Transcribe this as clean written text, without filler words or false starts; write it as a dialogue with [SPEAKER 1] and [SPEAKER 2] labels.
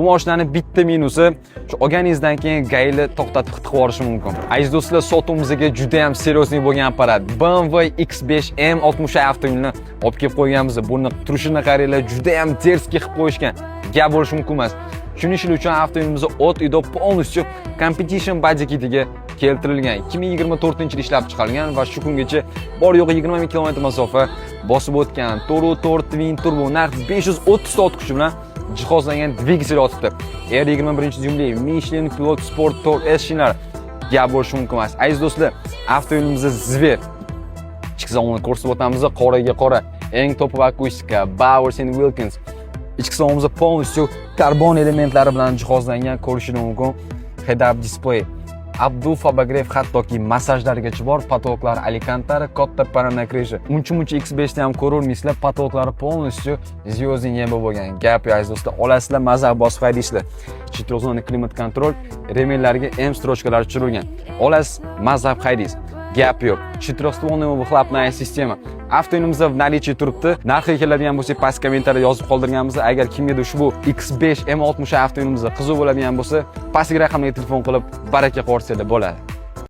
[SPEAKER 1] mashinani bitta minusi shu olganingizdan keyin gayli to'xtatib qitib yuborishi mumkin. Aziz do'stlar, sotuvimizga juda ham seriozniy bo'lgan apparat. BMW X5 M60 avtomobilni olib kelib qo'yganmiz. Buni turishini qaranglar, juda ham derskiy qilib qo'yishgan. Gap bo'lishi mumkin emas. Shuning uchun avtomobilimiz o't ido полностью competition body kitiga keltirilgan. 2024-yilda ishlab chiqarilgan va shu kungacha bor yo'g'i 20 ming kilometr masofa bosib o'tgan. To'rt twin turbo narx 530 ot kuchi bilan jihozlangan dvigatel yotibdi. R21-tuzumli Michelin Pilot Sport Tour S shinalari gap bo'lishi mumkin emas. Aziz do'stlar, avtomobilimiz Zver ichki salonni ko'rsatib o'tamiz. Qoraga qora, eng to'pov akustika, Bowers & Wilkins. Ichki salonimiz полностью karbon elementlari bilan jihozlangan, ko'rishingiz mumkin. Head-up display, Abdul Fabagrev hattoki masajlargacha bor, patoklar Alicantara, katta paranakrishi. Muncha X5 ni ham ko'rolmaysizlar, patoklari полностью звездный neba bo'lgan. Gap aziz do'stlar, olasizlar, maza bosib haydaysizlar. Chitrozonni klimat kontrol, remellarga M strochkalari tushirilgan. Olasiz, maza haydaysiz. Gap yo'q. Chitrostvonoy выхлопная sistema. Avtomobilimizda в наличии turibdi. Narxi keladigan bo'lsa, past kommentariyada yozib qoldirganmiz. Agar kimgadir ushbu X5 M60 avtomobilimiz qiziq bo'ladigan bo'lsa, pastki raqamga telefon qilib baraka qo'rsanglar bo'ladi.